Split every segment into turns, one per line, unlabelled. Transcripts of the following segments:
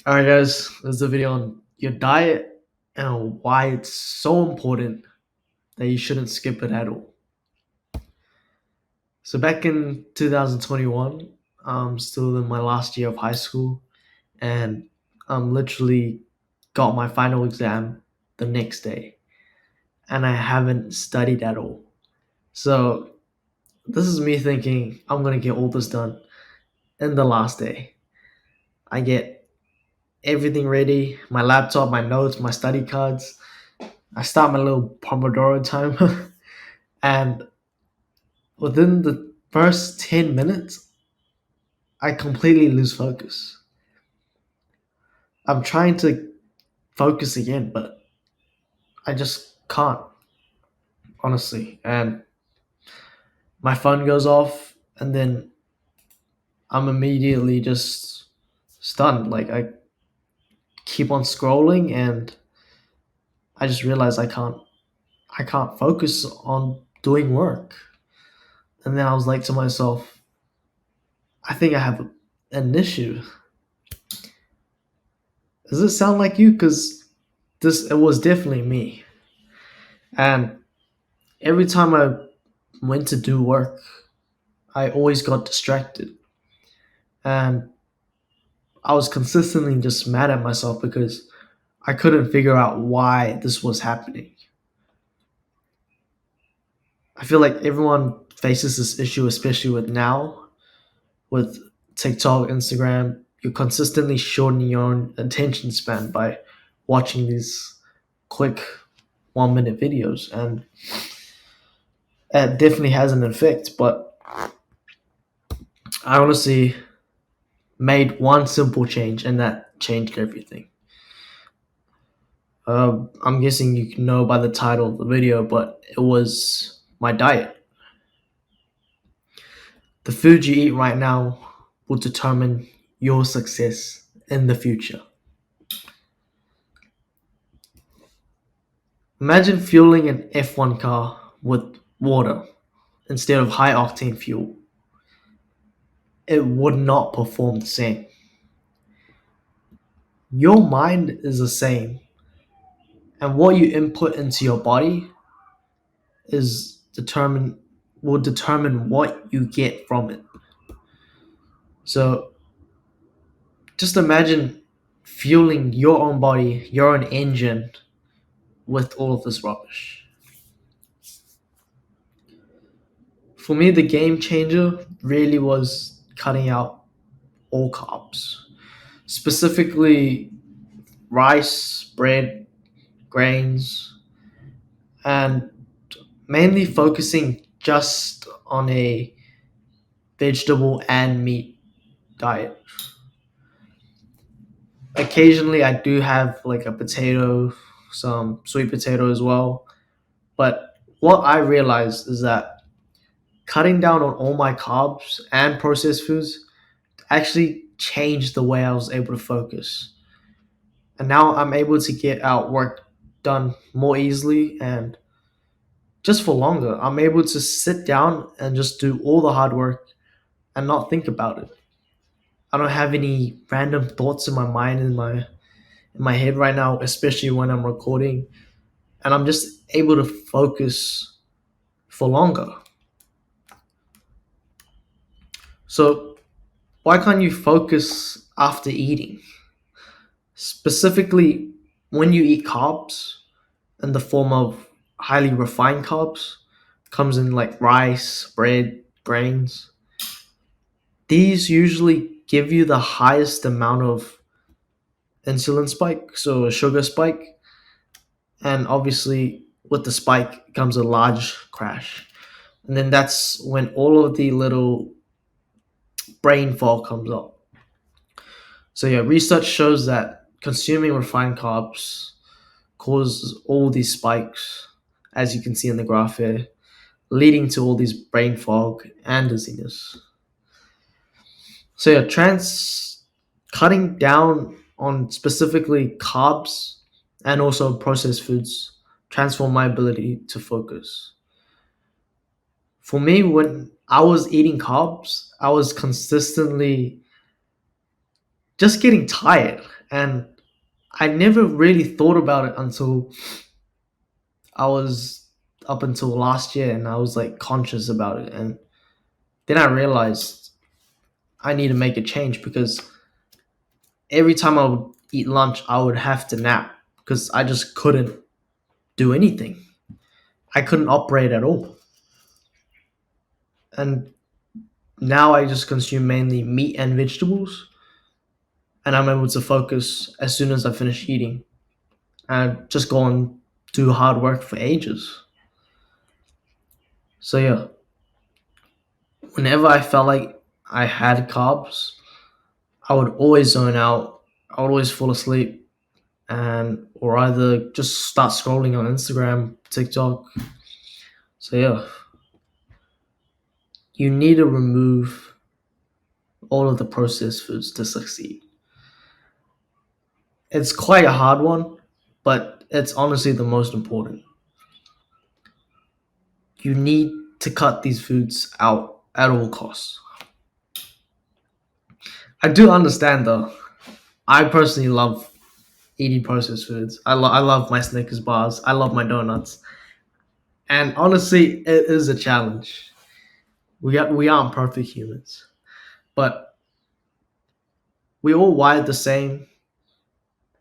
Alright, guys, this is a video on your diet and why it's so important that you shouldn't skip it at all. So, back in 2021, I'm still in my last year of high school, and I'm literally got my final exam the next day, and I haven't studied at all. So, this is me thinking I'm gonna get all this done in the last day. I get everything ready, my laptop, my notes, my study cards. I start my little Pomodoro timer, and within the first 10 minutes, I completely lose focus. I'm trying to focus again, but I just can't, honestly. And my phone goes off, and then I'm immediately just stunned. Like, I keep on scrolling, and I just realize I can't focus on doing work. And then I was like to myself, I think I have an issue. Does it sound like you? Because this it was definitely me. And every time I went to do work, I always got distracted. And I was consistently just mad at myself because I couldn't figure out why this was happening. I feel like everyone faces this issue, especially with now, with TikTok, Instagram. You're consistently shortening your own attention span by watching these quick 1 minute videos. And it definitely has an effect. But I honestly made one simple change, and that changed everything. I'm guessing you can know by the title of the video, but it was my diet. The food you eat right now will determine your success in the future. Imagine fueling an F1 car with water instead of high octane fuel. It would not perform the same. Your mind is the same, and what you input into your body is determine will determine what you get from it. So just imagine fueling your own body, your own engine with all of this rubbish. For me, the game changer really was cutting out all carbs, specifically rice, bread, grains, and mainly focusing just on a vegetable and meat diet. Occasionally, I do have like a potato, some sweet potato as well. But what I realized is that cutting down on all my carbs and processed foods actually changed the way I was able to focus. And now I'm able to get out work done more easily and just for longer. I'm able to sit down and just do all the hard work and not think about it. I don't have any random thoughts in my mind in my head right now, especially when I'm recording, and I'm just able to focus for longer. So why can't you focus after eating? Specifically, when you eat carbs in the form of highly refined carbs, comes in like rice, bread, grains. These usually give you the highest amount of insulin spike, so a sugar spike, and obviously with the spike comes a large crash. And then that's when all of the little brain fog comes up. So yeah, research shows that consuming refined carbs causes all these spikes, as you can see in the graph here, leading to all these brain fog and dizziness. So yeah, trans cutting down on specifically carbs and also processed foods transform my ability to focus. For me, when I was eating carbs, I was consistently just getting tired, And I never really thought about it until I was up until last year, and I was like conscious about it. And then I realized I need to make a change because every time I would eat lunch, I would have to nap because I just couldn't do anything. I couldn't operate at all. And now I just consume mainly meat and vegetables, and I'm able to focus as soon as I finish eating and just go and do hard work for ages. So yeah, whenever I felt like I had carbs, I would always zone out. I would always fall asleep, and or either just start scrolling on Instagram, TikTok. So yeah, you need to remove all of the processed foods to succeed. It's quite a hard one, but it's honestly the most important. You need to cut these foods out at all costs. I do understand though. I personally love eating processed foods. I love my Snickers bars. I love my donuts. And honestly, it is a challenge. We aren't perfect humans, but we all wired the same.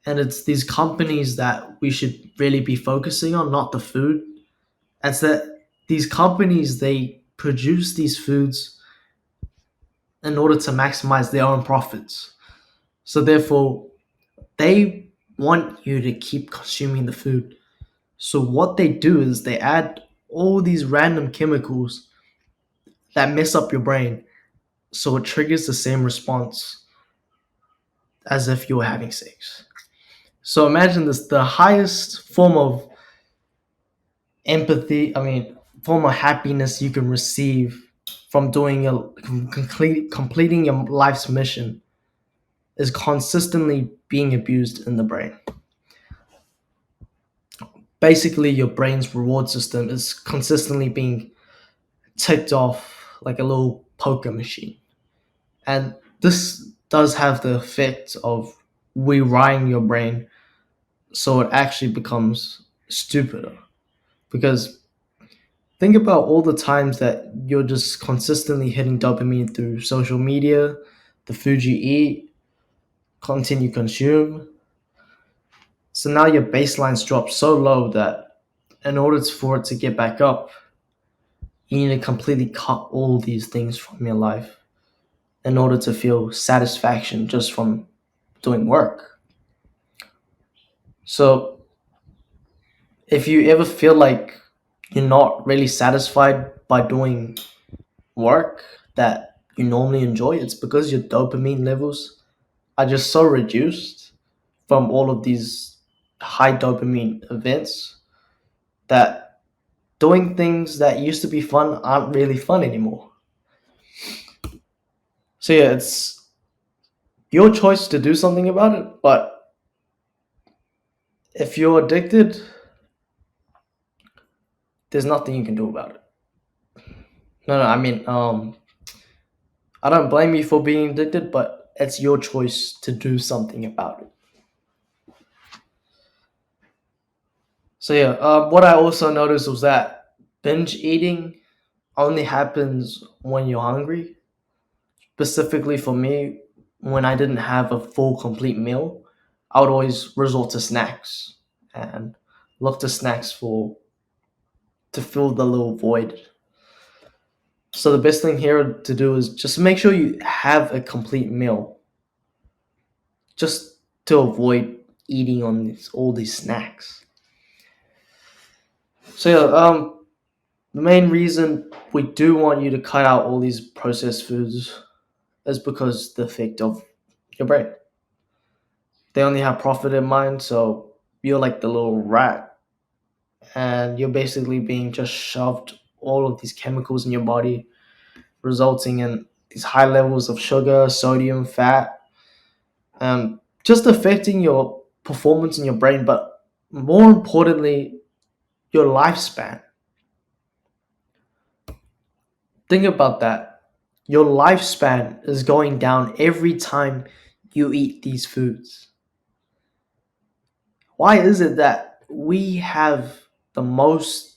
And it's these companies that we should really be focusing on, not the food. It's that these companies they produce these foods in order to maximize their own profits. So therefore, they want you to keep consuming the food. So what they do is they add all these random chemicals that mess up your brain, so it triggers the same response as if you were having sex. So imagine this: the highest form of empathy, I mean, form of happiness you can receive from doing a completing your life's mission is consistently being abused in the brain. Basically, your brain's reward system is consistently being ticked off like a little poker machine. And this does have the effect of rewiring your brain so it actually becomes stupider. Because think about all the times that you're just consistently hitting dopamine through social media, the food you eat, content you consume. So now your baseline's dropped so low that in order for it to get back up, you need to completely cut all these things from your life in order to feel satisfaction just from doing work. So if you ever feel like you're not really satisfied by doing work that you normally enjoy, it's because your dopamine levels are just so reduced from all of these high dopamine events that doing things that used to be fun aren't really fun anymore. So yeah, it's your choice to do something about it, but if you're addicted, there's nothing you can do about it. No, I mean, I don't blame you for being addicted, but it's your choice to do something about it. So yeah, what I also noticed was that binge eating only happens when you're hungry. Specifically for me, when I didn't have a full complete meal, I would always resort to snacks and look to snacks for to fill the little void. So the best thing here to do is just make sure you have a complete meal, just to avoid eating on all these snacks. So yeah, the main reason we do want you to cut out all these processed foods is because the effect of your brain. They only have profit in mind, so you're like the little rat, and you're basically being just shoved all of these chemicals in your body, resulting in these high levels of sugar, sodium, fat, just affecting your performance in your brain, but more importantly, your lifespan. Think about that. Your lifespan is going down every time you eat these foods. Why is it that we have the most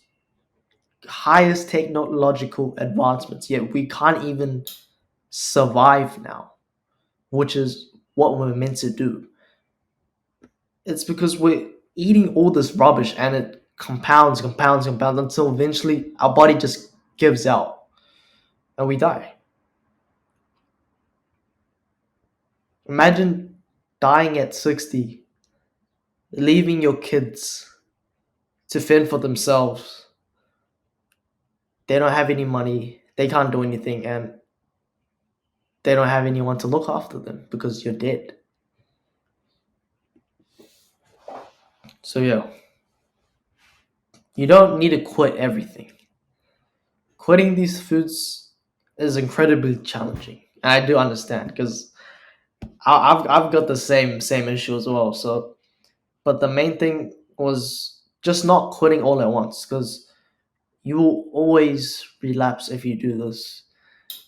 highest technological advancements, yet we can't even survive now, which is what we're meant to do? It's because we're eating all this rubbish and it compounds until eventually our body just gives out and we die. Imagine dying at 60, leaving your kids to fend for themselves. They don't have any money, they can't do anything, and they don't have anyone to look after them because you're dead. So, yeah, you don't need to quit everything. Quitting these foods is incredibly challenging. And I do understand because I've got the same issue as well. So, but the main thing was just not quitting all at once because you will always relapse if you do this,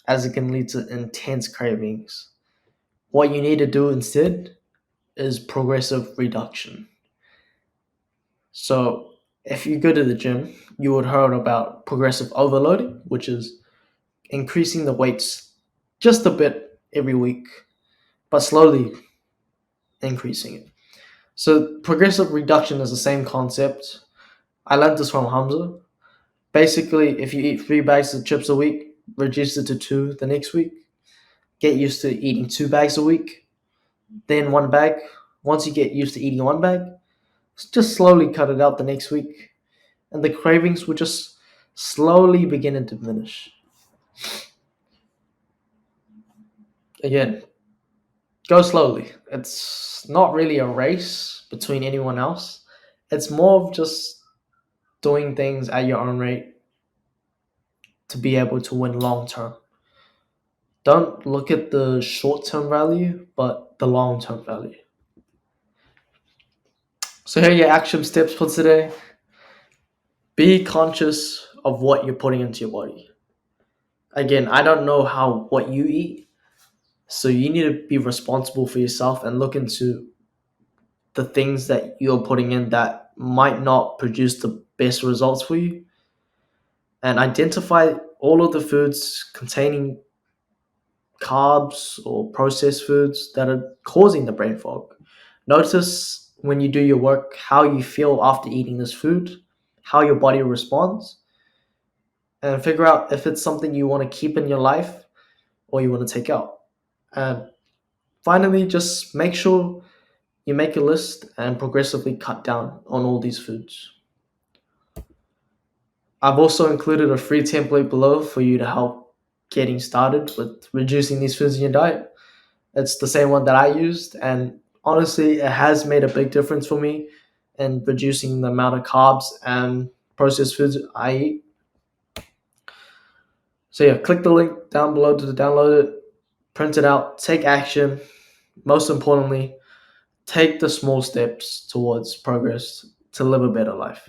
as it can lead to intense cravings. What you need to do instead is progressive reduction. So, if you go to the gym, you would heard about progressive overloading, which is increasing the weights just a bit every week, but slowly increasing it. So, progressive reduction is the same concept. I learned this from Hamza. Basically, if you eat 3 bags of chips a week, reduce it to two the next week. Get used to eating 2 bags a week, then 1 bag. Once you get used to eating 1 bag, just slowly cut it out the next week, and the cravings will just slowly begin to diminish. Again, go slowly. It's not really a race between anyone else. It's more of just doing things at your own rate to be able to win long term. Don't look at the short term value, but the long term value. So, here are your action steps for today. Be conscious of what you're putting into your body. Again, I don't know how what you eat, so you need to be responsible for yourself and look into the things that you're putting in that might not produce the best results for you, and identify all of the foods containing carbs or processed foods that are causing the brain fog. Notice when you do your work how you feel after eating this food, how your body responds, and figure out if it's something you want to keep in your life or you want to take out. And finally, just make sure you make a list and progressively cut down on all these foods. I've also included a free template below for you to help getting started with reducing these foods in your diet. It's the same one that I used, and honestly, it has made a big difference for me in reducing the amount of carbs and processed foods I eat. So, yeah, click the link down below to download it, print it out, take action. Most importantly, take the small steps towards progress to live a better life.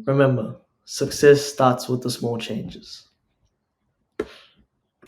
Remember, success starts with the small changes.